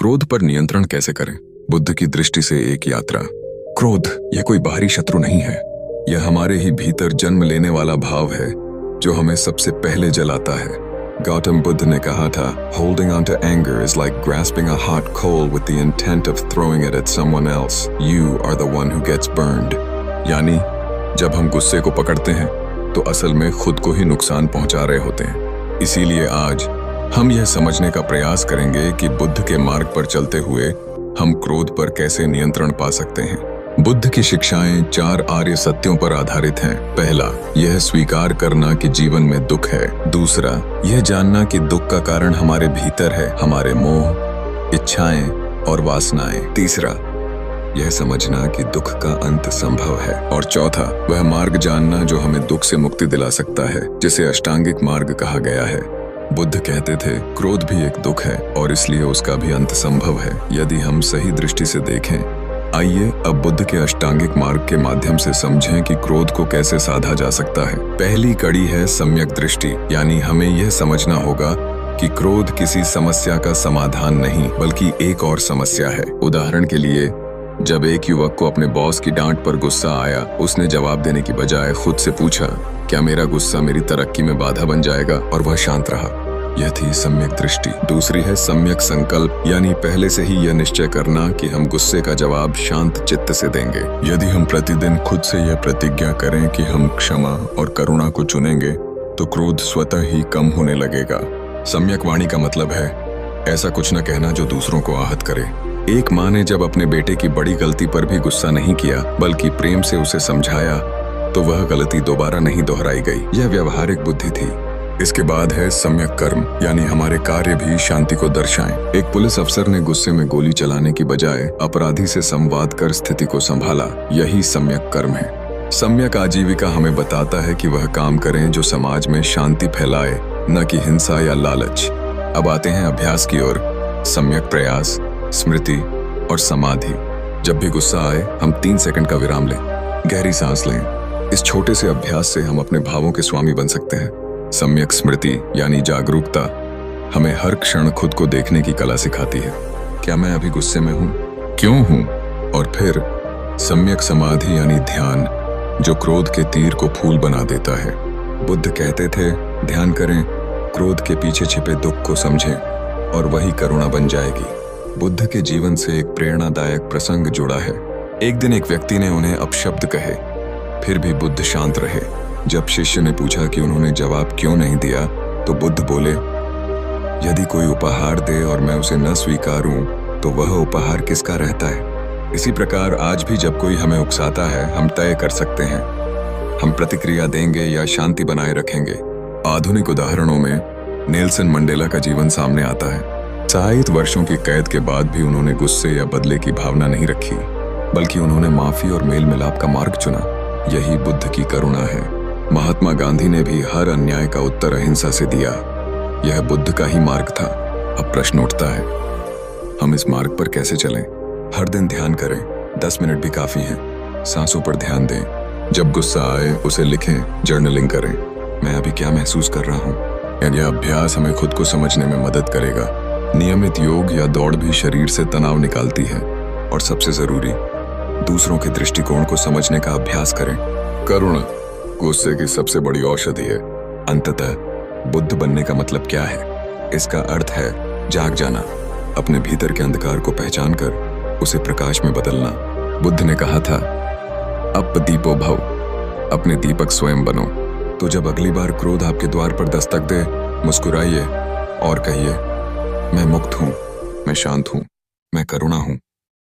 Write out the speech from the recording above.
क्रोध पर नियंत्रण कैसे करें? बुद्ध की दृष्टि से एक यात्रा। क्रोध यह कोई बाहरी शत्रु नहीं है, यह हमारे ही भीतर जन्म लेने वाला भाव है जो हमें सबसे पहले जलाता है। गौतम बुद्ध ने कहा था, holding on to anger is like grasping a hot coal with the intent of throwing it at someone else. You are the one who gets burned. यानी जब हम गुस्से को पकड़ते हैं तो असल में खुद को ही नुकसान पहुंचा रहे होते हैं। इसीलिए आज हम यह समझने का प्रयास करेंगे कि बुद्ध के मार्ग पर चलते हुए हम क्रोध पर कैसे नियंत्रण पा सकते हैं। बुद्ध की शिक्षाएं 4 आर्य सत्यों पर आधारित हैं। पहला, यह स्वीकार करना कि जीवन में दुख है। दूसरा, यह जानना कि दुख का कारण हमारे भीतर है, हमारे मोह, इच्छाएं और वासनाएं। तीसरा, यह समझना कि दुख का अंत संभव है। और चौथा, वह मार्ग जानना जो हमें दुख से मुक्ति दिला सकता है, जिसे अष्टांगिक मार्ग कहा गया है। बुद्ध कहते थे, क्रोध भी एक दुख है और इसलिए उसका भी अंत संभव है यदि हम सही दृष्टि से देखें। आइए अब बुद्ध के अष्टांगिक मार्ग के माध्यम से समझें कि क्रोध को कैसे साधा जा सकता है। पहली कड़ी है सम्यक दृष्टि, यानी हमें यह समझना होगा कि क्रोध किसी समस्या का समाधान नहीं बल्कि एक और समस्या है। उदाहरण के लिए, जब एक युवक को अपने बॉस की डांट पर गुस्सा आया, उसने जवाब देने की बजाय खुद से पूछा, क्या मेरा गुस्सा मेरी तरक्की में बाधा बन जाएगा? और वह शांत रहा। यह थी सम्यक दृष्टि। दूसरी है सम्यक संकल्प, यानी पहले से ही यह निश्चय करना कि हम गुस्से का जवाब शांत चित्त से देंगे। यदि हम प्रतिदिन खुद से यह प्रतिज्ञा करें कि हम क्षमा और करुणा को चुनेंगे तो क्रोध स्वतः ही कम होने लगेगा। सम्यक वाणी का मतलब है ऐसा कुछ न कहना जो दूसरों को आहत करे। एक माँ ने जब अपने बेटे की बड़ी गलती पर भी गुस्सा नहीं किया बल्कि प्रेम से उसे समझाया तो वह गलती दोबारा नहीं दोहराई गई। यह व्यवहारिक बुद्धि थी। इसके बाद है सम्यक कर्म, यानी हमारे कार्य भी शांति को दर्शाएं। एक पुलिस अफसर ने गुस्से में गोली चलाने की बजाय अपराधी से संवाद कर स्थिति को संभाला। यही सम्यक कर्म है। सम्यक आजीविका हमें बताता है कि वह काम करें जो समाज में शांति फैलाए, न कि हिंसा या लालच। अब आते हैं अभ्यास की ओर। सम्यक प्रयास, स्मृति और समाधि। जब भी गुस्सा आए हम 3 सेकंड का विराम लें, गहरी सांस लें। इस छोटे से अभ्यास से हम अपने भावों के स्वामी बन सकते हैं। सम्यक स्मृति यानी जागरूकता हमें हर क्षण खुद को देखने की कला सिखाती है। क्या मैं अभी गुस्से में हूँ? क्यों हूँ? और फिर सम्यक समाधि यानी ध्यान, जो क्रोध के तीर को फूल बना देता है। बुद्ध कहते थे, ध्यान करें, क्रोध के पीछे छिपे दुख को समझें और वही करुणा बन जाएगी। बुद्ध के जीवन से एक प्रेरणादायक प्रसंग जुड़ा है। एक दिन एक व्यक्ति ने उन्हें अपशब्द कहे, फिर भी बुद्ध शांत रहे। जब शिष्य ने पूछा कि उन्होंने जवाब क्यों नहीं दिया तो बुद्ध बोले, यदि कोई उपहार दे और मैं उसे न स्वीकारूं तो वह उपहार किसका रहता है? इसी प्रकार आज भी जब कोई हमें उकसाता है हम तय कर सकते हैं, हम प्रतिक्रिया देंगे या शांति बनाए रखेंगे। आधुनिक उदाहरणों में नेल्सन मंडेला का जीवन सामने आता है। 60 वर्षों की कैद के बाद भी उन्होंने गुस्से या बदले की भावना नहीं रखी, बल्कि उन्होंने माफी और मेल मिलाप का मार्ग चुना। यही बुद्ध की करुणा है। महात्मा गांधी ने भी हर अन्याय का उत्तर अहिंसा से दिया। यह बुद्ध का ही मार्ग था। अब प्रश्न उठता है, हम इस मार्ग पर कैसे चलें? हर दिन ध्यान करें, 10 मिनट भी काफी हैं। सांसों पर ध्यान दें। जब गुस्सा आए उसे लिखें, जर्नलिंग करें, मैं अभी क्या महसूस कर रहा हूँ। यानी यह अभ्यास हमें खुद को समझने में मदद करेगा। नियमित योग या दौड़ भी शरीर से तनाव निकालती है। और सबसे जरूरी, दूसरों के दृष्टिकोण को समझने का अभ्यास करें। करुणा गुस्से की सबसे बड़ी औषधि है। अंततः बुद्ध बनने का मतलब क्या है? इसका अर्थ है जाग जाना, अपने भीतर के अंधकार को पहचान कर उसे प्रकाश में बदलना। बुद्ध ने कहा था, अप दीपो भव, अपने दीपक स्वयं बनो। तो जब अगली बार क्रोध आपके द्वार पर दस्तक दे, मुस्कुराइए और कहिए, मैं मुक्त हूँ, मैं शांत हूँ, मैं करुणा हूँ।